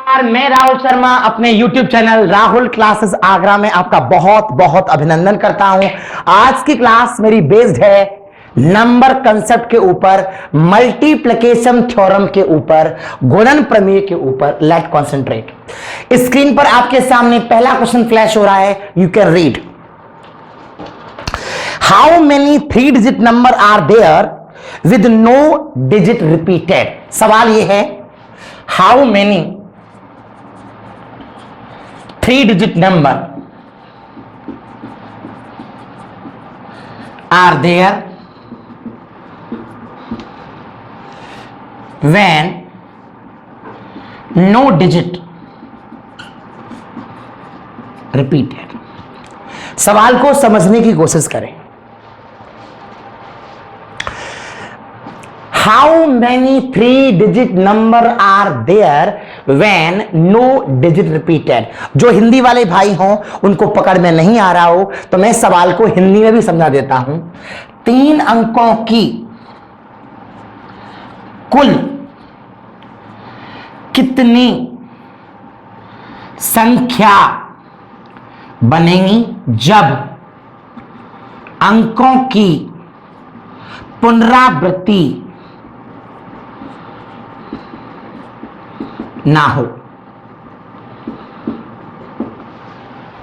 नमस्कार, मैं राहुल शर्मा अपने YouTube channel Rahul classes Agra में आपका बहुत बहुत अभिनंदन करता हूं। आज की क्लास मेरी बेस्ड है नंबर कंसेप्ट के ऊपर, मल्टीप्लिकेशन थ्योरम के ऊपर, गुणन प्रमेय के ऊपर। Late concentrate. स्क्रीन पर आपके सामने पहला क्वेश्चन फ्लैश हो रहा है, you can read. How many 3 digit number are there with no digit repeated. सवाल यह है, how many 3 digit number are there when no digit repeated। सवाल को समझने की कोशिश करें। How many 3 digit number are there when no digit repeated। जो हिंदी वाले भाई हों उनको पकड़ में नहीं आ रहा हो तो मैं सवाल को हिंदी में भी समझा देता हूं। 3 अंकों की कुल कितनी संख्या बनेगी जब अंकों की पुनरावृत्ति ना हो।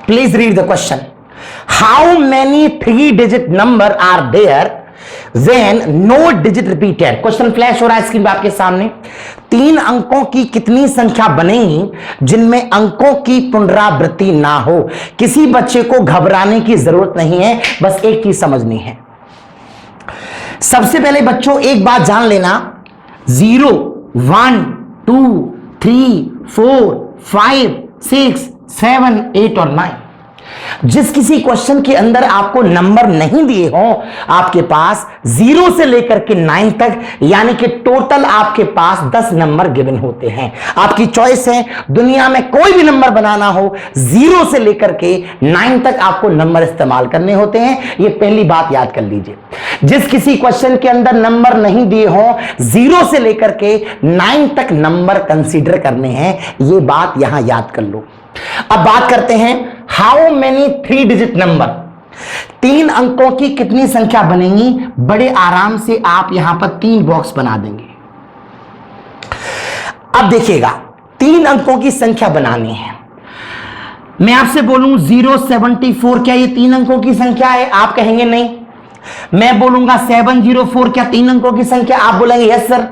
Please read the question. How many 3 digit number are there when no digit repeated. Question flash हो रहा है स्क्रीन पर आपके सामने। 3 अंकों की कितनी संख्या बनेगी जिनमें अंकों की पुनरावृत्ति ना हो। किसी बच्चे को घबराने की जरूरत नहीं है, बस एक चीज समझनी है। सबसे पहले बच्चों एक बात जान लेना, 0 1 2 3 4 5 6 7 8 और 9, जिस किसी क्वेश्चन के अंदर आपको नंबर नहीं दिए हो, आपके पास 0 से लेकर के 9 तक, यानी कि टोटल आपके पास 10 नंबर गिवन होते हैं। आपकी चॉइस है, दुनिया में कोई भी नंबर बनाना हो, 0 से लेकर के 9 तक आपको नंबर इस्तेमाल करने होते हैं। यह पहली बात याद कर लीजिए। जिस किसी क्वेश्चन के अंदर नंबर नहीं दिए हो, 0 से लेकर के 9 तक नंबर कंसीडर करने हैं, यह बात यहां याद कर लो। अब बात करते हैं, हाउ मेनी 3 डिजिट नंबर, 3 अंकों की कितनी संख्या बनेगी। बड़े आराम से आप यहां पर 3 बॉक्स बना देंगे। अब देखिएगा, 3 अंकों की संख्या बनानी है। मैं आपसे बोलूं 074, क्या ये 3 अंकों की संख्या है? आप कहेंगे नहीं। मैं बोलूंगा 704, क्या 3 अंकों की संख्या? आप बोलेंगे यस सर।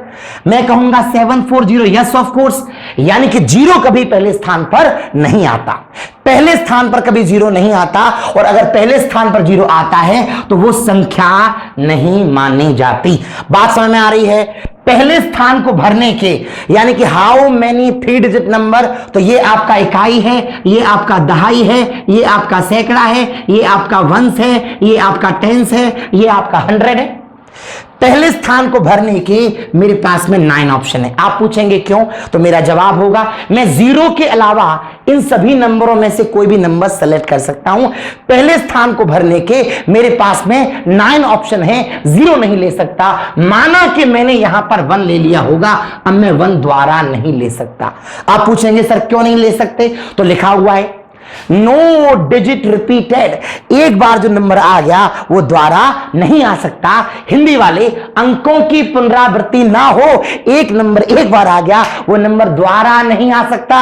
मैं कहूंगा 740, यस ऑफ कोर्स। यानी कि 0 कभी पहले स्थान पर नहीं आता। पहले स्थान पर कभी 0 नहीं आता, और अगर पहले स्थान पर 0 आता है तो वो संख्या नहीं मानी जाती। बात समझ में आ रही है? पहले स्थान को भरने के, यानी कि हाउ मेनी 3 डिजिट नंबर, तो ये आपका इकाई है, ये आपका दहाई है, ये आपका सैकड़ा है, ये आपका वंश है, ये आपका टेंस है, ये आपका 100 है। पहले स्थान को भरने के मेरे पास में 9 ऑप्शन है। आप पूछेंगे क्यों, तो मेरा जवाब होगा, मैं 0 के अलावा इन सभी नंबरों में से कोई भी नंबर सेलेक्ट कर सकता हूं। पहले स्थान को भरने के मेरे पास में 9 ऑप्शन है, 0 नहीं ले सकता। माना कि मैंने यहां पर 1 ले लिया होगा, अब मैं 1 द्वारा नहीं ले सकता। आप पूछेंगे सर क्यों नहीं ले सकते, तो लिखा हुआ है नो डिजिट रिपीटेड। एक बार जो नंबर आ गया वो द्वारा नहीं आ सकता। हिंदी वाले, अंकों की पुनरावृत्ति ना हो, एक नंबर एक बार आ गया, वो नंबर द्वारा नहीं आ सकता।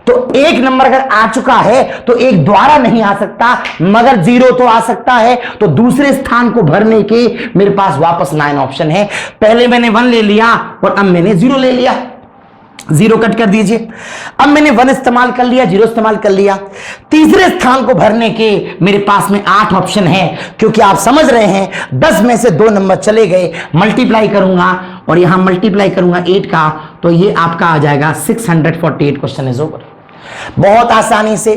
तो एक नंबर अगर आ चुका है तो एक द्वारा नहीं आ सकता, मगर 0 तो आ सकता है। तो दूसरे स्थान को भरने के मेरे पास वापस 9 ऑप्शन है। पहले मैंने 1 ले लिया और अब मैंने 0 ले लिया, 0 कट कर दीजिए। अब मैंने 1 इस्तेमाल कर लिया, 0 इस्तेमाल कर लिया। तीसरे स्थान को भरने के मेरे पास में 8 ऑप्शन है, क्योंकि आप समझ रहे हैं 10 में से 2 नंबर चले गए। मल्टीप्लाई करूंगा और यहां मल्टीप्लाई करूंगा 8 का, तो ये आपका आ जाएगा 648। Question is over. बहुत आसानी से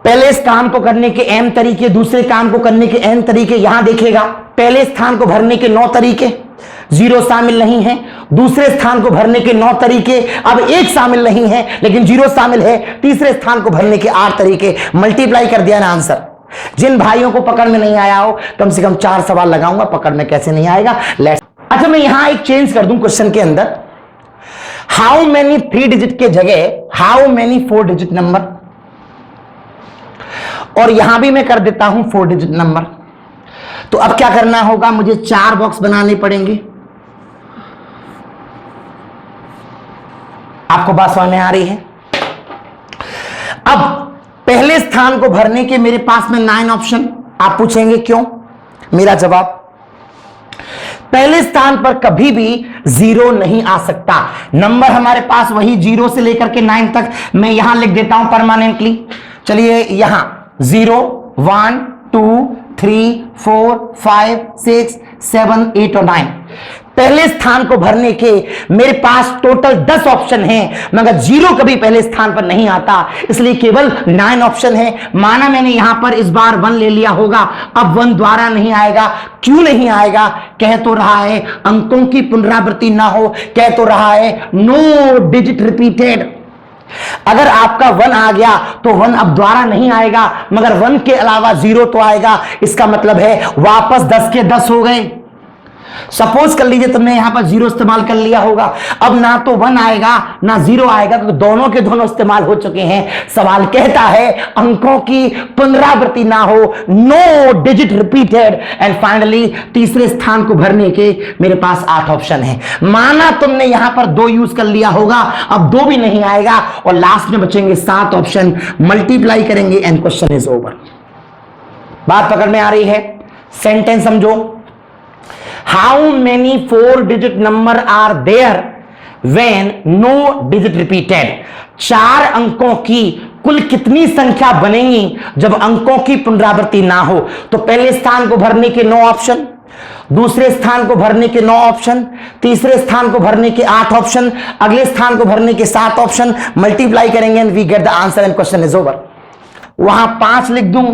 पहले इस काम को करने के m तरीके, दूसरे काम को करने के n तरीके। यहां देखिएगा, पहले स्थान को भरने के 9 तरीके, 0 शामिल नहीं है। दूसरे स्थान को भरने के 9 तरीके, अब 1 शामिल नहीं है लेकिन 0 शामिल है। तीसरे स्थान को भरने के 8 तरीके। मल्टीप्लाई कर दिया ना आंसर। जिन भाइयों को पकड़ में नहीं आया हो, कम से कम 4 सवाल लगाऊंगा, पकड़ में कैसे नहीं आएगा। अच्छा, मैं यहां एक चेंज कर दूं क्वेश्चन के अंदर। हाउ मेनी 3 डिजिट के जगह हाउ मेनी 4 डिजिट नंबर, और यहां भी मैं कर देता हूं 4 डिजिट नंबर। तो अब क्या करना होगा, मुझे 4 बॉक्स बनाने पड़ेंगे। आपको बात समझ में आ रही है? अब पहले स्थान को भरने के मेरे पास में 9 ऑप्शन। आप पूछेंगे क्यों? मेरा जवाब, पहले स्थान पर कभी भी 0 नहीं आ सकता। नंबर हमारे पास वही 0 से लेकर के 9 तक, मैं यहां लिख देता हूं परमानेंटली। चलिए यहां 0 1 2 3 4 5 6 7 8 और 9। पहले स्थान को भरने के मेरे पास टोटल 10 ऑप्शन हैं, मगर 0 कभी पहले स्थान पर नहीं आता, इसलिए केवल 9 ऑप्शन है। माना मैंने यहां पर इस बार 1 ले लिया होगा, अब 1 द्वारा नहीं आएगा। क्यों नहीं आएगा? कह तो रहा है अंकों की पुनरावृत्ति ना हो, कह तो रहा है नो डिजिट रिपीटेड। अगर आपका 1 आ गया तो 1 अब द्वारा नहीं आएगा, मगर 1 के अलावा 0 तो आएगा। इसका मतलब है वापस 10 के 10 हो गए। सपोज कर लीजिए तुमने यहां पर 0 इस्तेमाल कर लिया होगा, अब ना तो 1 आएगा ना 0 आएगा, क्योंकि दोनों के दोनों इस्तेमाल हो चुके हैं। सवाल कहता है अंकों की पुनरावृत्ति ना हो, no digit repeated. And finally तीसरे स्थान को भरने के मेरे पास 8 ऑप्शन है। माना तुमने यहां पर 2 यूज कर लिया होगा, अब 2 भी नहीं आएगा, और लास्ट में बचेंगे 7 ऑप्शन। मल्टीप्लाई करेंगे एंड क्वेश्चन इज ओवर। बात पकड़ में आ रही है? सेंटेंस समझो। How many 4 digit number are there when no digit repeated? 4 अंकों की कुल कितनी संख्या बनेगी जब अंकों की पुनरावृत्ति ना हो? तो पहले स्थान को भरने के 9 ऑप्शन, दूसरे स्थान को भरने के 9 ऑप्शन, तीसरे स्थान को भरने के 8 ऑप्शन, अगले स्थान को भरने के 7 ऑप्शन। मल्टीप्लाई करेंगे and we get the answer and question is over. वहां 5 लिख दूं,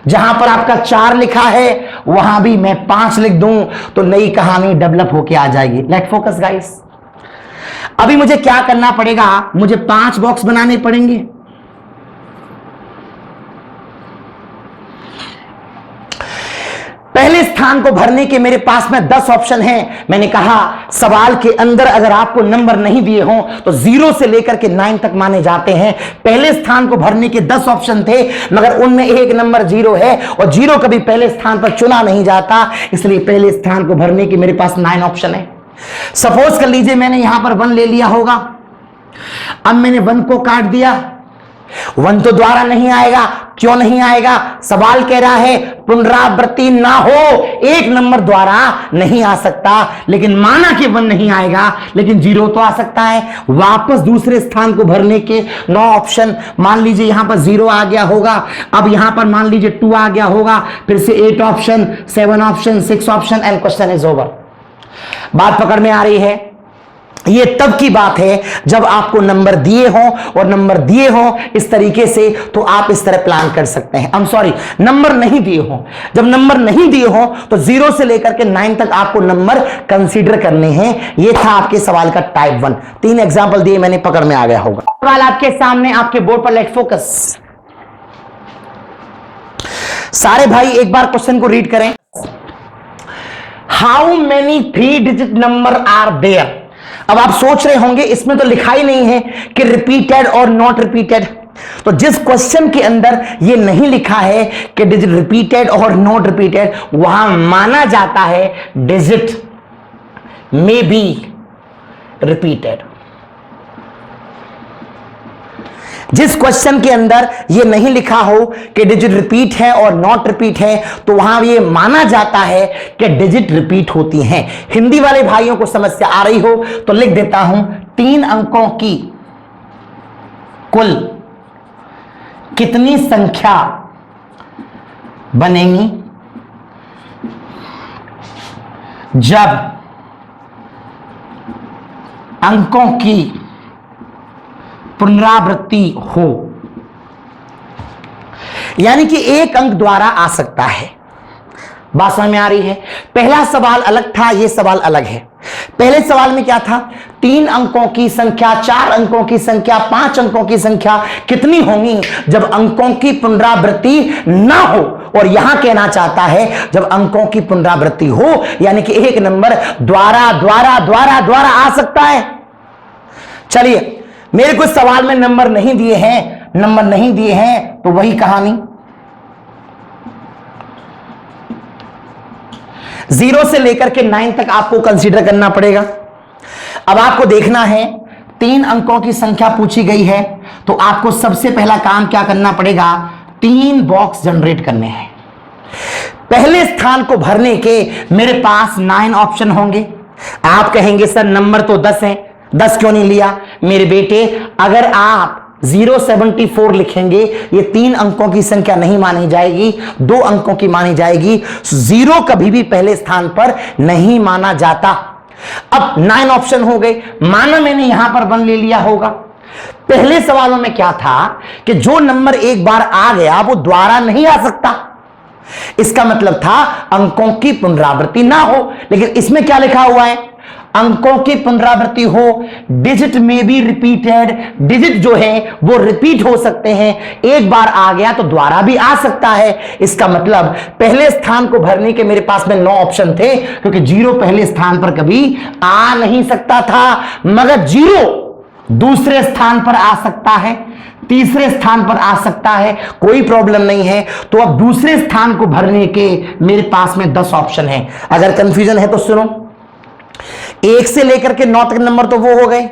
जहां पर आपका 4 लिखा है वहां भी मैं 5 लिख दूं, तो नई कहानी डेवलप होके आ जाएगी। Let focus guys. अभी मुझे क्या करना पड़ेगा? मुझे 5 बॉक्स बनाने पड़ेंगे। पहले स्थान को भरने के मेरे पास में 10 ऑप्शन हैं। मैंने कहा सवाल के अंदर अगर आपको नंबर नहीं दिए हों तो 0 से लेकर के 9 तक माने जाते हैं। पहले स्थान को भरने के 10 ऑप्शन थे, मगर उनमें एक नंबर 0 है, और 0 कभी पहले स्थान पर चुना नहीं जाता, इसलिए पहले स्थान को भरने के मेरे पास 9 ऑप्शन है। सपोज कर लीजिए मैंने यहां पर 1 ले लिया होगा, अब मैंने 1 को काट दिया। 1 तो द्वारा नहीं आएगा। क्यों नहीं आएगा? सवाल कह रहा है पुनरावृत्ति ना हो, एक नंबर द्वारा नहीं आ सकता। लेकिन माना कि 1 नहीं आएगा, लेकिन 0 तो आ सकता है। वापस दूसरे स्थान को भरने के 9 ऑप्शन। मान लीजिए यहां पर 0 आ गया होगा, अब यहां पर मान लीजिए 2 आ गया होगा, फिर से 8 option, 7 option, 6 option and question is over. बात पकड़ में आ रही है? ये तब की बात है जब आपको नंबर दिए हों, और नंबर दिए हों इस तरीके से, तो आप इस तरह प्लान कर सकते हैं। I'm sorry, नंबर नहीं दिए हों। जब नंबर नहीं दिए हों तो 0 से लेकर के 9 तक आपको नंबर कंसीडर करने हैं। ये था आपके सवाल का टाइप 1। 3 एग्जाम्पल दिए मैंने, पकड़ में आ गया होगा। सवाल आपके सामने आपके बोर्ड पर, लेट फोकस। सारे भाई एक बार क्वेश्चन को रीड करें। How many 3 digit number are there? अब आप सोच रहे होंगे इसमें तो लिखा ही नहीं है कि रिपीटेड और नॉट रिपीटेड। तो जिस क्वेश्चन के अंदर ये नहीं लिखा है कि डिजिट रिपीटेड और नॉट रिपीटेड, वहां माना जाता है डिजिट मे बी रिपीटेड। जिस क्वेश्चन के अंदर ये नहीं लिखा हो कि डिजिट रिपीट है और नॉट रिपीट है, तो वहां ये माना जाता है कि डिजिट रिपीट होती हैं। हिंदी वाले भाइयों को समस्या आ रही हो तो लिख देता हूं 3 अंकों की कुल कितनी संख्या बनेगी जब अंकों की पुनरावृत्ति हो। यानी कि एक अंक द्वारा आ सकता है। बात समझ में आ रही है? पहला सवाल अलग था, यह सवाल अलग है। पहले सवाल में क्या था? 3 अंकों की संख्या, 4 अंकों की संख्या, 5 अंकों की संख्या कितनी होंगी जब अंकों की पुनरावृत्ति ना हो। और यहां कहना चाहता है जब अंकों की पुनरावृत्ति हो, यानी कि एक नंबर द्वारा द्वारा द्वारा द्वारा आ सकता है। चलिए, मेरे कुछ सवाल में नंबर नहीं दिए हैं, नंबर नहीं दिए हैं तो वही कहानी, 0 से लेकर के 9 तक आपको कंसीडर करना पड़ेगा। अब आपको देखना है 3 अंकों की संख्या पूछी गई है, तो आपको सबसे पहला काम क्या करना पड़ेगा, 3 बॉक्स जनरेट करने हैं। पहले स्थान को भरने के मेरे पास 9 ऑप्शन होंगे। आप कहेंगे सर नंबर तो 10 है, 10 क्यों नहीं लिया? मेरे बेटे, अगर आप 074 लिखेंगे, ये 3 अंकों की संख्या नहीं मानी जाएगी, 2 अंकों की मानी जाएगी। 0 कभी भी पहले स्थान पर नहीं माना जाता। अब 9 ऑप्शन हो गए, माना मैंने यहां पर 1 ले लिया होगा। पहले सवालों में क्या था कि जो नंबर एक बार आ गया वो दोबारा नहीं आ सकता, इसका मतलब था अंकों की पुनरावृत्ति ना हो। लेकिन इसमें क्या लिखा हुआ है, अंकों की पुनरावृत्ति हो, डिजिट में भी रिपीटेड, डिजिट जो है वो रिपीट हो सकते हैं, एक बार आ गया तो दोबारा भी आ सकता है। इसका मतलब पहले स्थान को भरने के मेरे पास में 9 ऑप्शन थे, क्योंकि 0 पहले स्थान पर कभी आ नहीं सकता था, मगर 0 दूसरे स्थान पर आ सकता है, तीसरे स्थान पर आ सकता है, कोई प्रॉब्लम नहीं है। तो अब दूसरे स्थान को भरने के मेरे पास में 10 ऑप्शन है। अगर कंफ्यूजन है तो सुनो, 1 से लेकर के 9 तक नंबर तो वो हो गए,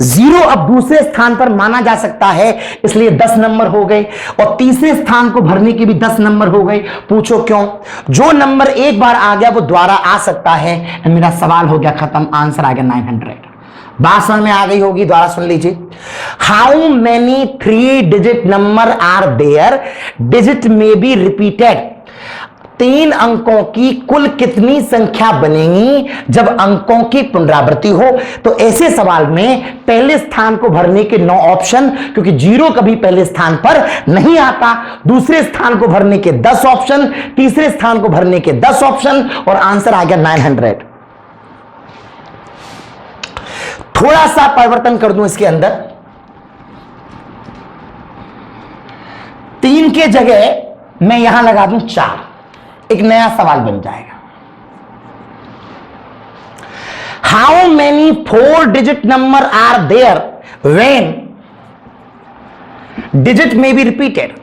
0 अब दूसरे स्थान पर माना जा सकता है, इसलिए 10 नंबर हो गए, और तीसरे स्थान को भरने के भी 10 नंबर हो गए। पूछो क्यों? जो नंबर एक बार आ गया वो दोबारा आ सकता है। मेरा सवाल हो गया खत्म, आंसर आ गया 900। बात समझ में आ गई होगी, दोबारा सुन लीजिए। How many 3 digit number are there, digit में बी रिपीटेड, 3 अंकों की कुल कितनी संख्या बनेगी जब अंकों की पुनरावृत्ति हो? तो ऐसे सवाल में पहले स्थान को भरने के 9 ऑप्शन, क्योंकि 0 कभी पहले स्थान पर नहीं आता, दूसरे स्थान को भरने के 10 ऑप्शन, तीसरे स्थान को भरने के 10 ऑप्शन, और आंसर आ गया 900। थोड़ा सा परिवर्तन कर दूं इसके अंदर, 3 के जगह मैं यहां लगा दूं 4, एक नया सवाल बन जाएगा। How many 4 digit number are there when digit में बी रिपीटेड,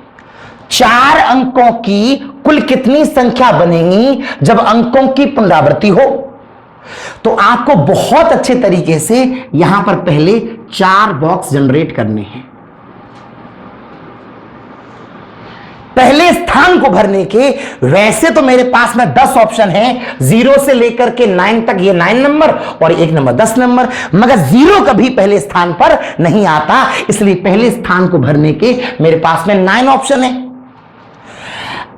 4 अंकों की कुल कितनी संख्या बनेगी जब अंकों की पुनरावृत्ति हो? तो आपको बहुत अच्छे तरीके से यहां पर पहले 4 बॉक्स जनरेट करने हैं। पहले स्थान को भरने के वैसे तो मेरे पास में 10 ऑप्शन हैं, 0 से लेकर के 9 तक, ये 9 नंबर और एक नंबर 10 नंबर, मगर 0 कभी पहले स्थान पर नहीं आता, इसलिए पहले स्थान को भरने के मेरे पास में 9 ऑप्शन है।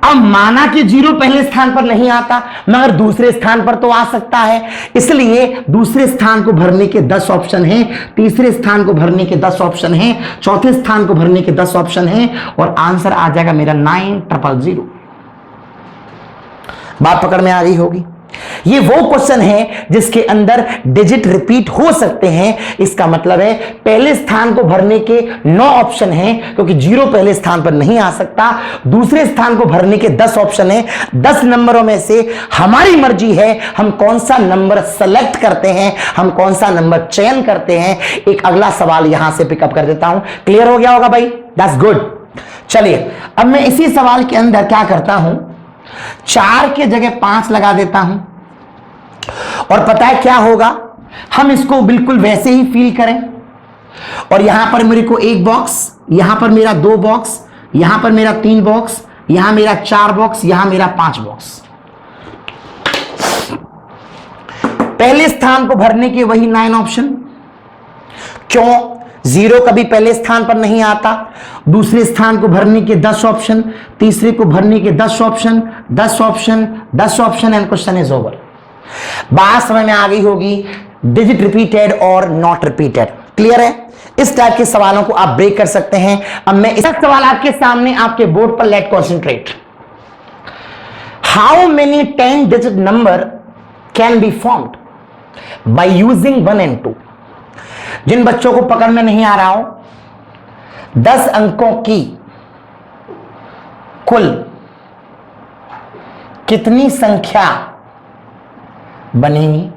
अब माना कि 0 पहले स्थान पर नहीं आता, मगर दूसरे स्थान पर तो आ सकता है, इसलिए दूसरे स्थान को भरने के 10 ऑप्शन हैं, तीसरे स्थान को भरने के 10 ऑप्शन हैं, चौथे स्थान को भरने के 10 ऑप्शन हैं, और आंसर आ जाएगा मेरा 9000। बात पकड़ में आ गई होगी। ये वो क्वेश्चन है जिसके अंदर डिजिट रिपीट हो सकते हैं। इसका मतलब है पहले स्थान को भरने के 9 ऑप्शन हैं, क्योंकि 0 पहले स्थान पर नहीं आ सकता, दूसरे स्थान को भरने के 10 ऑप्शन हैं। 10 नंबरों में से हमारी मर्जी है हम कौन सा नंबर सेलेक्ट करते हैं, हम कौन सा नंबर चयन करते हैं। एक अगला सवाल यहां से पिकअप कर देता हूं। क्लियर हो गया होगा भाई? That's good. चलिए, अब मैं इसी सवाल के अंदर क्या करता हूं, 4 के जगह 5 लगा देता हूं, और पता है क्या होगा, हम इसको बिल्कुल वैसे ही फील करें, और यहां पर मेरे को 1 बॉक्स, यहां पर मेरा 2 बॉक्स, यहां पर मेरा 3 बॉक्स, यहां मेरा 4 बॉक्स, यहां मेरा 5 बॉक्स। पहले स्थान को भरने के वही 9 ऑप्शन। क्यों? 0 कभी पहले स्थान पर नहीं आता, दूसरे स्थान को भरने के 10 ऑप्शन, तीसरे को भरने के 10 option, 10 option, 10 option, and question is over. बात समझ में आ गई होगी। डिजिट रिपीटेड और नॉट रिपीटेड, क्लियर है? इस टाइप के सवालों को आप ब्रेक कर सकते हैं। अब मैं इस सवाल आपके सामने आपके बोर्ड पर, let concentrate. How many 10 digit number can be formed by using 1 and 2? जिन बच्चों को पकड़ में नहीं आ रहा हो, 10 अंकों की कुल कितनी संख्या बनेगी?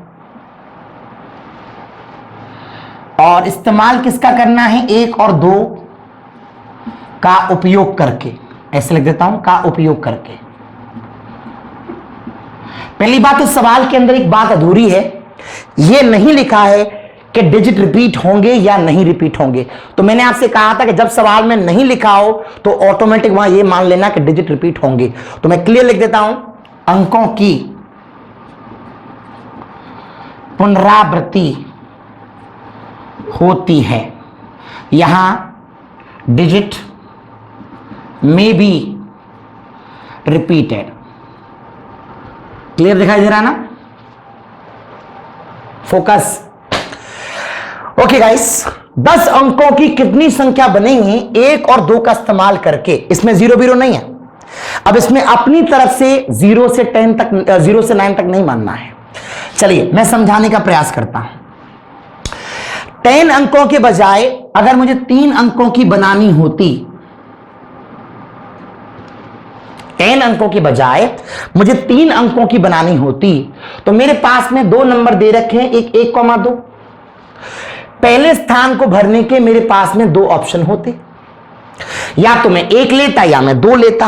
और इस्तेमाल किसका करना है? 1 और 2 का उपयोग करके, ऐसे लिख देता हूं, का उपयोग करके। पहली बात तो सवाल के अंदर एक बात अधूरी है, यह नहीं लिखा है कि डिजिट रिपीट होंगे या नहीं रिपीट होंगे। तो मैंने आपसे कहा था कि जब सवाल में नहीं लिखा हो तो ऑटोमेटिक वहां यह मान लेना कि डिजिट रिपीट होंगे। तो मैं क्लियर लिख देता हूं, अंकों की पुनरावृत्ति होती है, यहां डिजिट में बी रिपीटेड। क्लियर दिखाई दे रहा ना? फोकस। ओके गाइस, 10 अंकों की कितनी संख्या बनेगी 1 और 2 का इस्तेमाल करके? इसमें 0 0 नहीं है। अब इसमें अपनी तरफ से 0 से 10 तक, 0 से 9 तक नहीं मानना है। चलिए मैं समझाने का प्रयास करता हूं। 10 अंकों के बजाय अगर मुझे 3 अंकों की बनानी होती, 10 अंकों की बजाय मुझे 3 अंकों की बनानी होती, तो मेरे पास में 2 नंबर दे रखे हैं, एक 1,2। पहले स्थान को भरने के मेरे पास में 2 ऑप्शन होते, या तो मैं 1 लेता या मैं 2 लेता।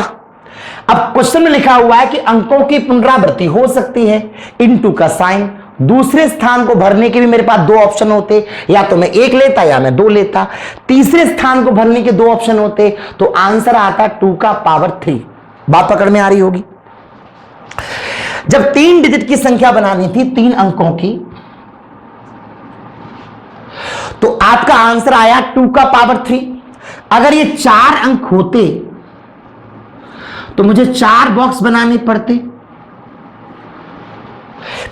अब क्वेश्चन में लिखा हुआ है कि अंकों की पुनरावृत्ति हो सकती है, इनटू का साइन। दूसरे स्थान को भरने के भी मेरे पास 2 ऑप्शन होते, या तो मैं 1 लेता या मैं 2 लेता। तीसरे स्थान को भरने के 2 ऑप्शन होते, तो आंसर आता 2 का पावर 3। बात पकड़ में आ रही होगी। जब 3 डिजिट की संख्या बनानी थी 3 अंकों की, तो आपका आंसर आया 2 का पावर 3। अगर ये 4 अंक होते तो मुझे 4 बॉक्स बनाने पड़ते।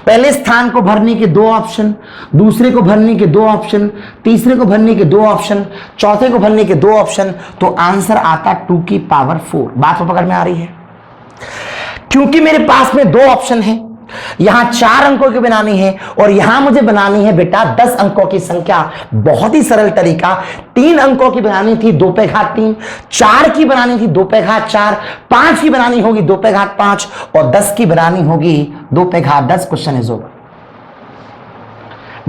पहले स्थान को भरने के 2 ऑप्शन, दूसरे को भरने के 2 ऑप्शन, तीसरे को भरने के 2 ऑप्शन, चौथे को भरने के 2 ऑप्शन, तो आंसर आता 2 की पावर 4। बात पकड़ में आ रही है? क्योंकि मेरे पास में 2 ऑप्शन है, यहां 4 अंकों की बनानी है और यहां मुझे बनानी है बेटा 10 अंकों की संख्या। बहुत ही सरल तरीका, 3 अंकों की बनानी थी 2 पे घात 3, 4 की बनानी थी 2 पे घात 4, 5 की बनानी होगी 2 पे घात 5 और 10 की बनानी होगी 2 पे घात 10। Question is over.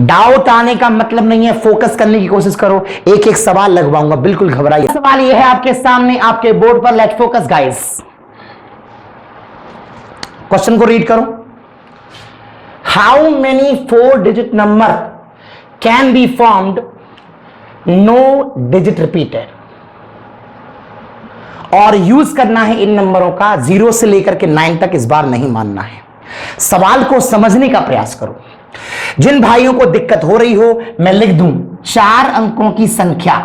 डाउट आने का मतलब नहीं है, फोकस करने की कोशिश करो। एक एक सवाल लगवाऊंगा, बिल्कुल घबराइए। सवाल यह है आपके सामने, आपके बोर्ड पर। Let's focus guys. क्वेश्चन को रीड करो। How many 4-digit number can be formed? No digit repeated। और यूज करना है इन नंबरों का 0 से लेकर के 9 तक, इस बार नहीं मानना है। सवाल को समझने का प्रयास करो। जिन भाइयों को दिक्कत हो रही हो मैं लिख दूं, 4 अंकों की संख्या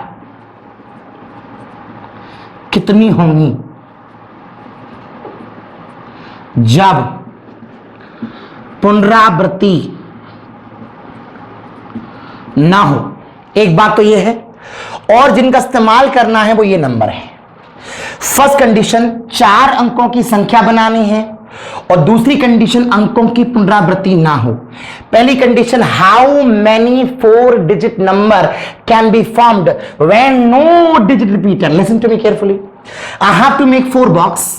कितनी होंगी जब पुनरावृत्ति ना हो? एक बात तो यह है, और जिनका इस्तेमाल करना है वो ये नंबर है। फर्स्ट कंडीशन 4 अंकों की संख्या बनानी है, और दूसरी कंडीशन अंकों की पुनरावृत्ति ना हो। पहली condition, how many 4-digit number can be formed when no digit repeated. Listen to me carefully. I have to make 4 box.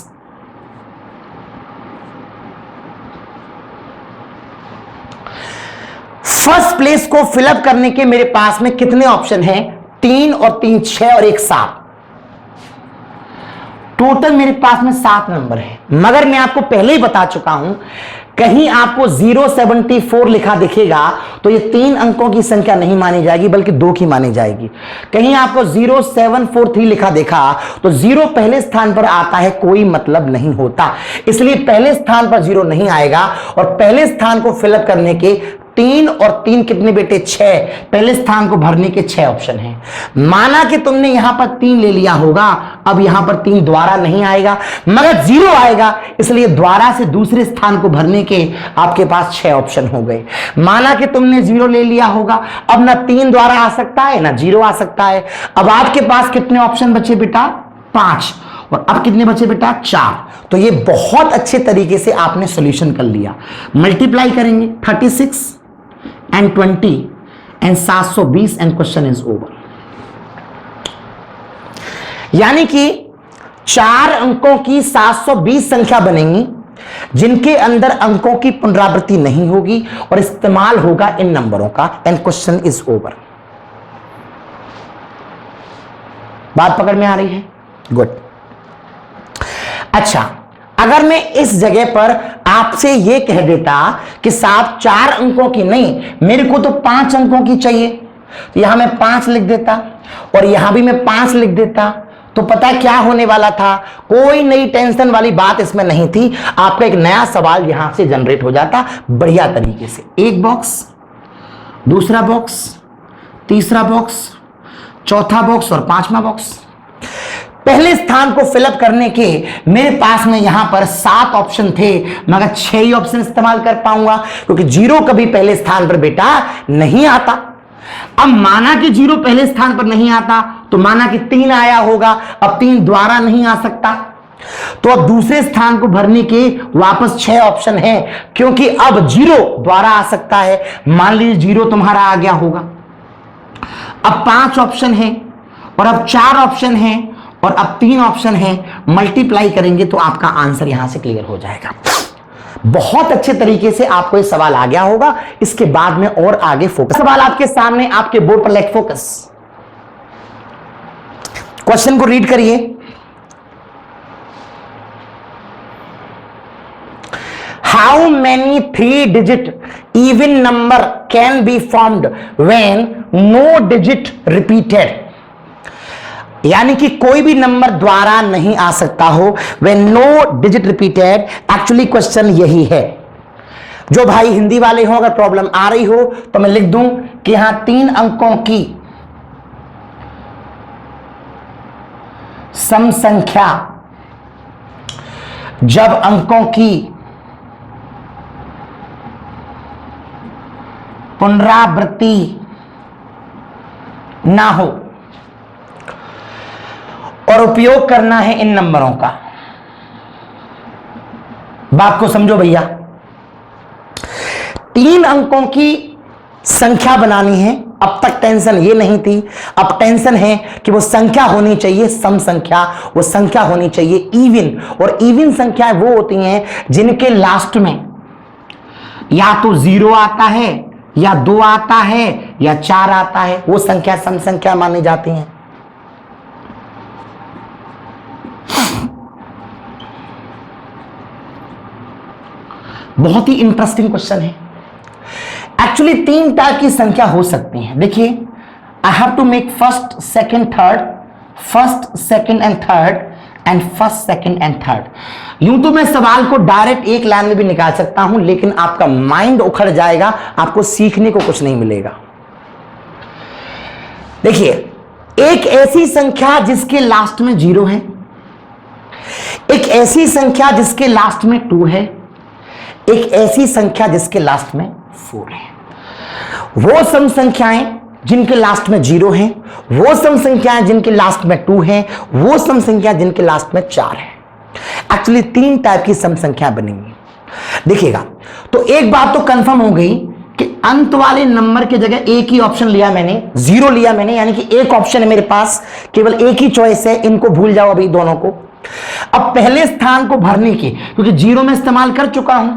First place को फिलअप करने के मेरे पास में कितने ऑप्शन हैं? 3 और 3 6 और 1 7। टोटल मेरे पास में 7 नंबर है। मगर मैं आपको पहले ही बता चुका हूं, कहीं आपको 074 लिखा दिखेगा तो ये 3 अंकों की संख्या नहीं मानी जाएगी बल्कि 2 की मानी जाएगी। कहीं आपको 0743 लिखा देखा तो 0 पहले स्थान पर आता है, कोई मतलब नहीं होता। इसलिए पहले स्थान पर 0 नहीं आएगा, और पहले स्थान को फिलअप करने के 3 और 3 कितने बेटे? 6। पहले स्थान को भरने के 6 ऑप्शन हैं। माना कि तुमने यहां पर 3 ले लिया होगा, अब यहां पर 3 द्वारा नहीं आएगा मगर 0 आएगा, इसलिए द्वारा से दूसरे स्थान को भरने के आपके पास 6 ऑप्शन हो गए। माना कि तुमने 0 ले लिया होगा, अब ना 3 द्वारा आ सकता है ना 0 आ सकता है। अब आपके पास कितने ऑप्शन बचे बेटा? 5। और अब कितने बचे बेटा? 4। तो ये बहुत अच्छे तरीके से आपने सॉल्यूशन कर लिया। मल्टीप्लाई करेंगे 36 and 20 and 720 and question is over। यानी कि 4 अंकों की 720 संख्या बनेंगी जिनके अंदर अंकों की पुनरावृत्ति नहीं होगी और इस्तेमाल होगा इन नंबरों का, एंड क्वेश्चन इज ओवर। बात पकड़ में आ रही है? गुड। अच्छा, अगर मैं इस जगह पर आपसे यह कह देता कि साहब 4 अंकों की नहीं, मेरे को तो 5 अंकों की चाहिए, तो यहां मैं 5 लिख देता और यहां भी मैं 5 लिख देता, तो पता है क्या होने वाला था? कोई नई टेंशन वाली बात इसमें नहीं थी। आपका एक नया सवाल यहां से जनरेट हो जाता बढ़िया तरीके से। एक बॉक्स, दूसरा बॉक्स, तीसरा बॉक्स, चौथा बॉक्स और 5वां बॉक्स। पहले स्थान को फिलअप करने के मेरे पास में यहां पर 7 ऑप्शन थे, मगर 6 ही ऑप्शन इस्तेमाल कर पाऊंगा, क्योंकि 0 कभी पहले स्थान पर बेटा नहीं आता। अब माना कि 0 पहले स्थान पर नहीं आता, तो माना कि 3 आया होगा, अब 3 द्वारा नहीं आ सकता, तो अब दूसरे स्थान को भरने के वापस 6 ऑप्शन हैं, क्योंकि अब 0 द्वारा आ सकता है। मान लीजिए 0 तुम्हारा आ गया होगा, अब 5 ऑप्शन है और अब 4 ऑप्शन है और अब 3 ऑप्शन है, मल्टीप्लाई करेंगे तो आपका आंसर यहां से क्लियर हो जाएगा। बहुत अच्छे तरीके से आपको ये सवाल आ गया होगा। इसके बाद में और आगे फोकस सवाल आपके सामने आपके बोर्ड पर, लेट फोकस। क्वेश्चन को रीड करिए। How many 3-digit even number can be formed when no digit repeated? यानी कि कोई भी नंबर द्वारा नहीं आ सकता हो when no digit repeated। Actually question यही है। जो भाई हिंदी वाले हो, अगर प्रॉब्लम आ रही हो तो मैं लिख दूं कि यहां 3 अंकों की सम संख्या जब अंकों की पुनरावृत्ति ना हो और उपयोग करना है इन नंबरों का। बात को समझो भैया, 3 अंकों की संख्या बनानी है। अब तक टेंशन ये नहीं थी, अब टेंशन है कि वो संख्या होनी चाहिए सम संख्या, वो संख्या होनी चाहिए इवन। और इवन संख्याएं वो होती हैं जिनके लास्ट में या तो 0 आता है या 2 आता है या 4 आता है, वो संख्या सम संख्या मानी जाती हैं। बहुत ही इंटरेस्टिंग क्वेश्चन है। एक्चुअली 3 टाइप की संख्या हो सकती है। देखिए, I have to make first second third, first second and third and first second and third. यूं तो मैं सवाल को डायरेक्ट एक लाइन में भी निकाल सकता हूं, लेकिन आपका माइंड उखड़ जाएगा, आपको सीखने को कुछ नहीं मिलेगा। देखिए, एक ऐसी संख्या जिसके लास्ट में 0 है, एक ऐसी संख्या जिसके लास्ट में 2 है, एक ऐसी संख्या जिसके लास्ट में 4 है। वो सम संख्याएं जिनके लास्ट में 0 है, वो सम संख्याएं जिनके लास्ट में 2 है, वो सम संख्या जिनके लास्ट में 4 है। एक्चुअली 3 टाइप की सम संख्या बनेंगी। देखिएगा, तो एक बात तो कंफर्म हो गई कि अंत वाले नंबर की जगह एक ही ऑप्शन लिया मैंने, 0 लिया मैंने, यानी कि एक ऑप्शन है मेरे पास, केवल एक ही चॉइस है। इनको भूल जाओ अभी दोनों को। अब पहले स्थान को भरने की, क्योंकि 0 में इस्तेमाल कर चुका हूं,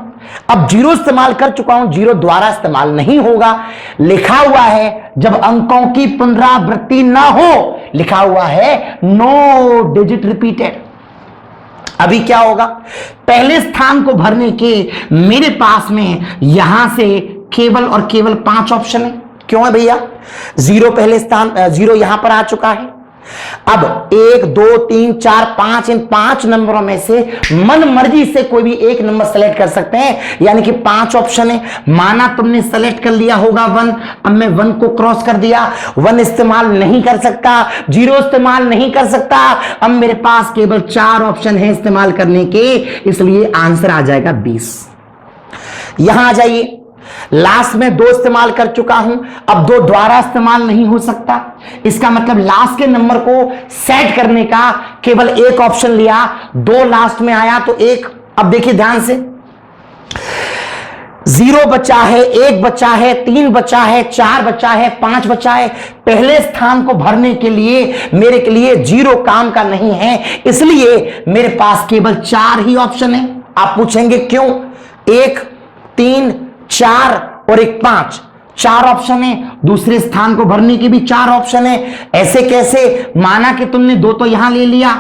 अब 0 इस्तेमाल कर चुका हूं, 0 द्वारा इस्तेमाल नहीं होगा। लिखा हुआ है जब अंकों की पुनरावृत्ति ना हो, लिखा हुआ है नो डिजिट रिपीटेड। अभी क्या होगा? पहले स्थान को भरने के मेरे पास में यहां से केवल और केवल 5 ऑप्शन है। क्यों है भैया? 0 पहले स्थान, 0 यहां पर आ चुका है। अब 1 2 3 4 5, इन 5 नंबरों में से मन मर्जी से कोई भी एक नंबर सेलेक्ट कर सकते हैं, यानी कि 5 ऑप्शन है। माना तुमने सेलेक्ट कर लिया होगा 1, अब मैं 1 को क्रॉस कर दिया, 1 इस्तेमाल नहीं कर सकता, 0 इस्तेमाल नहीं कर सकता। अब मेरे पास केवल 4 ऑप्शन है इस्तेमाल करने के, इसलिए आंसर आ जाएगा 20। यहां आ जाइए, लास्ट में 2 इस्तेमाल कर चुका हूं, अब 2 द्वारा इस्तेमाल नहीं हो सकता। इसका मतलब लास्ट के नंबर को सेट करने का केवल एक ऑप्शन लिया, 2 लास्ट में आया तो 1। अब देखिए ध्यान से, 0 बचा है, 1 बचा है, 3 बचा है, 4 बचा है, 5 बचा है। पहले स्थान को भरने के लिए मेरे के लिए 0 काम का नहीं है, इसलिए मेरे पास केवल 4 ही ऑप्शन है। आप पूछेंगे क्यों? 1 3 4 और 1 5, 4 ऑप्शन है, दूसरे स्थान को भरने के भी 4 ऑप्शन है। ऐसे कैसे? माना कि तुमने 2 तो यहां ले लिया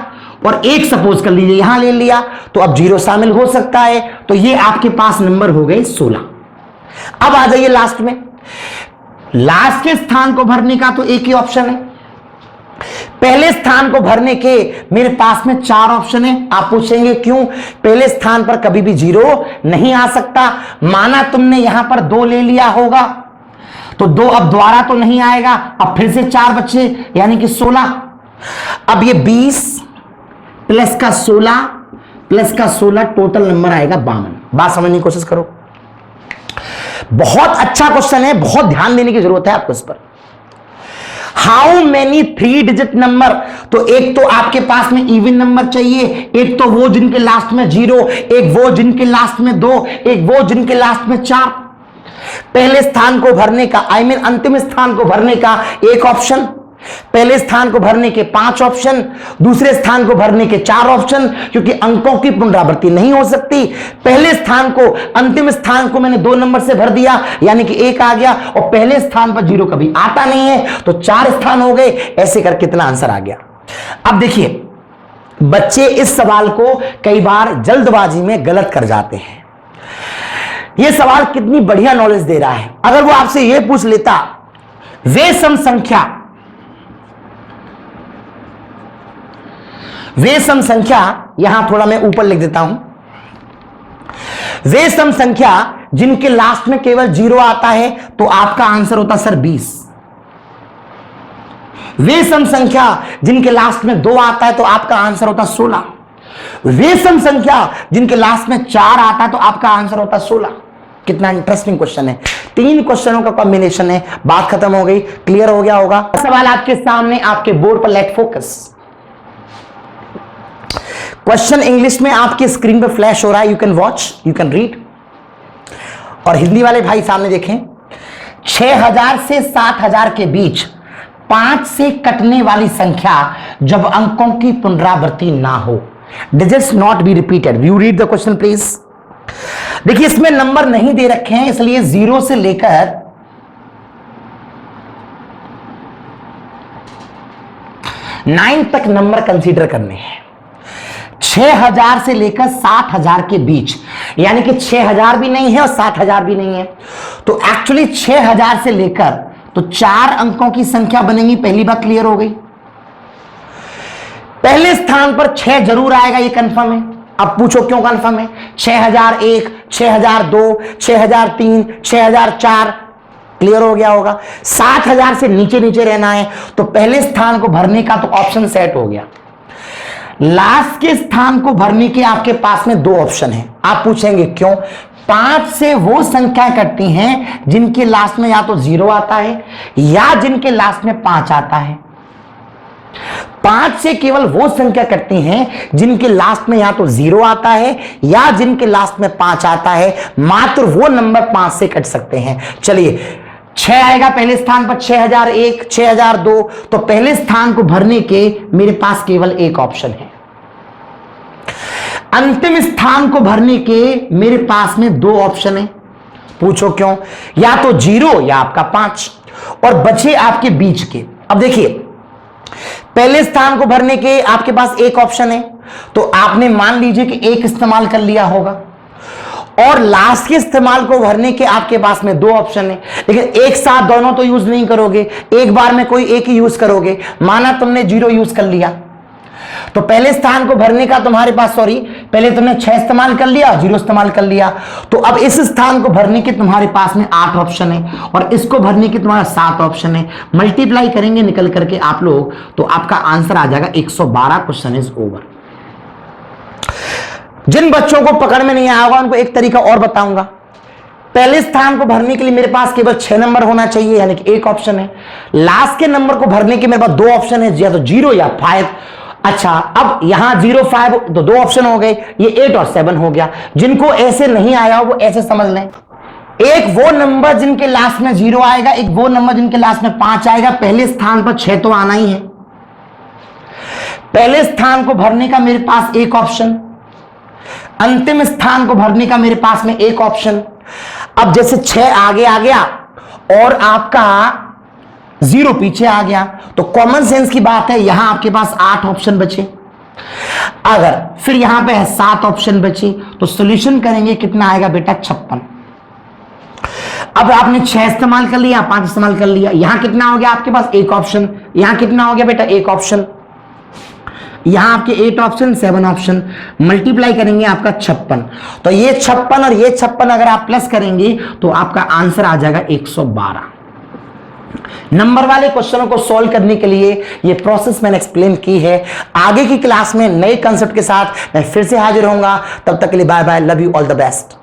और 1 सपोज कर लीजिए यहां ले लिया, तो अब 0 शामिल हो सकता है, तो ये आपके पास नंबर हो गए 16। अब आ जाइए लास्ट में। लास्ट के स्थान को भरने का तो एक ही ऑप्शन है, पहले स्थान को भरने के मेरे पास में 4 ऑप्शन है। आप पूछेंगे क्यों? पहले स्थान पर कभी भी 0 नहीं आ सकता। माना तुमने यहां पर 2 ले लिया होगा, तो 2 अब दोबारा तो नहीं आएगा, अब फिर से 4 बच्चे यानी कि 16। अब ये 20 प्लस का 16 प्लस का 16 टोटल नंबर आएगा 52। बात समझने की कोशिश करो, बहुत अच्छा क्वेश्चन है, बहुत ध्यान देने की जरूरत है आपको इस पर। How many 3 digit number? तो एक तो आपके पास में इवन नंबर चाहिए, एक तो वो जिनके लास्ट में 0, एक वो जिनके लास्ट में 2, एक वो जिनके लास्ट में 4। पहले स्थान को भरने का अंतिम स्थान को भरने का एक ऑप्शन, पहले स्थान को भरने के 5 ऑप्शन, दूसरे स्थान को भरने के 4 ऑप्शन, क्योंकि अंकों की पुनरावृत्ति नहीं हो सकती। पहले स्थान को अंतिम स्थान को मैंने 2 नंबर से भर दिया यानी कि 1 आ गया, और पहले स्थान पर 0 कभी आता नहीं है, तो 4 स्थान हो गए। ऐसे कर कितना आंसर आ गया? अब देखिए, बच्चे इस सवाल को कई बार जल्दबाजी में गलत कर जाते हैं। यह सवाल कितनी बढ़िया नॉलेज दे रहा है। अगर वो आपसे यह पूछ लेता वे सम संख्या, यहां थोड़ा मैं ऊपर लिख देता हूं, वे सम संख्या जिनके लास्ट में केवल 0 आता है, तो आपका आंसर होता सर 20। वे सम संख्या जिनके लास्ट में 2 आता है, तो आपका आंसर होता 16। वे सम संख्या जिनके लास्ट में 4 आता है, तो आपका आंसर होता 16। कितना इंटरेस्टिंग क्वेश्चन है, 3 क्वेश्चनों का कॉम्बिनेशन है। बात खत्म हो गई, क्लियर हो गया होगा। सवाल आपके सामने आपके बोर्ड पर, लेट फोकस। क्वेश्चन इंग्लिश में आपके स्क्रीन पर फ्लैश हो रहा है, you can watch, you can read. और हिंदी वाले भाई सामने देखें, 6000 से 7000 के बीच 5 से कटने वाली संख्या जब अंकों की पुनरावृत्ति ना हो, digits not be repeated. You read the question please. देखिए, इसमें नंबर नहीं दे रखे हैं, इसलिए 0 से लेकर 9 तक नंबर कंसीडर करने हैं। 6000 से लेकर 70,000 के बीच, यानी कि 6000 भी नहीं है और 70,000 भी नहीं है, तो एक्चुअली 6000 से लेकर तो 4 अंकों की संख्या बनेगी। पहली बात क्लियर हो गई। पहले स्थान पर 6 जरूर आएगा, ये कंफर्म है। अब पूछो क्यों कंफर्म है? 6001, 6002, 6003, 6004 क्लियर हो गया होगा। 7000 से नीचे नीचे रहना है, तो पहले स्थान को भरने का तो ऑप्शन सेट हो गया। लास्ट के स्थान को भरने के आपके पास में 2 ऑप्शन है। आप पूछेंगे क्यों? 5 से वो संख्या कटती हैं जिनके लास्ट में या तो 0 आता है या जिनके लास्ट में 5 आता है। 5 से केवल वो संख्या कटती हैं जिनके लास्ट में या तो 0 आता है या जिनके लास्ट में 5 आता है। मात्र वो नंबर 5 से कट सकते हैं। चलिए, 6 आएगा पहले स्थान पर, 6001, 6002, तो पहले स्थान को भरने के मेरे पास केवल एक ऑप्शन है। अंतिम स्थान को भरने के मेरे पास में 2 ऑप्शन है। पूछो क्यों? या तो 0 या आपका 5, और बचे आपके बीच के। अब देखिए, पहले स्थान को भरने के आपके पास एक ऑप्शन है, तो आपने मान लीजिए कि एक इस्तेमाल कर लिया होगा, और लास्ट के इस्तेमाल को भरने के आपके पास में 2 ऑप्शन है। लेकिन एक साथ दोनों तो यूज नहीं करोगे, एक बार में कोई एक ही यूज करोगे। माना तुमने 0 यूज कर लिया, तो पहले स्थान को भरने का तुम्हारे पास, पहले तुमने 6 इस्तेमाल कर लिया, 0 इस्तेमाल कर लिया, तो अब इस स्थान को भरने के तुम्हारे पास में 8 ऑप्शन है, और इसको भरने के तुम्हारा 7 ऑप्शन है। मल्टीप्लाई करेंगे निकल करके आप लोग, तो आपका आंसर आ जाएगा 112। Question is over. जिन बच्चों को पकड़ में नहीं आया होगा उनको एक तरीका और बताऊंगा। पहले स्थान को भरने के लिए मेरे पास केवल 6 नंबर होना चाहिए, यानी कि एक ऑप्शन है। लास्ट के नंबर को भरने के मेरे पास 2 ऑप्शन है, या तो 0 या 5। अच्छा, अब यहां 0, 5 तो 2 ऑप्शन हो गए, ये 8 और 7 हो गया। जिनको ऐसे नहीं आया वो ऐसे समझ लें, एक वो नंबर जिनके लास्ट में 0 आएगा, एक वो नंबर जिनके लास्ट में 5 आएगा। पहले स्थान पर 6 तो आना ही है। पहले स्थान को भरने का मेरे पास एक ऑप्शन, अंतिम स्थान को भरने का मेरे पास में एक ऑप्शन। अब जैसे 6 आगे आ गया और आपका 0 पीछे आ गया, तो कॉमन सेंस की बात है, यहां आपके पास 8 ऑप्शन बचे। अगर फिर यहां पे है 7 ऑप्शन बचे, तो सॉल्यूशन करेंगे, कितना आएगा बेटा 56। अब आपने 6 इस्तेमाल कर लिया, 5 इस्तेमाल कर लिया, यहां कितना हो गया आपके पास 1 ऑप्शन, यहां कितना हो गया बेटा 1 ऑप्शन, यहां आपके 8 ऑप्शन 7 ऑप्शन, मल्टीप्लाई करेंगे आपका 56। तो ये 56 और ये 56 अगर आप प्लस करेंगे तो आपका आंसर आ जाएगा 112। नंबर वाले क्वेश्चनों को सॉल्व करने के लिए ये प्रोसेस मैंने एक्सप्लेन की है। आगे की क्लास में नए कंसेप्ट के साथ मैं फिर से हाजिर होऊंगा। तब तक के लिए bye bye, love you, all the best.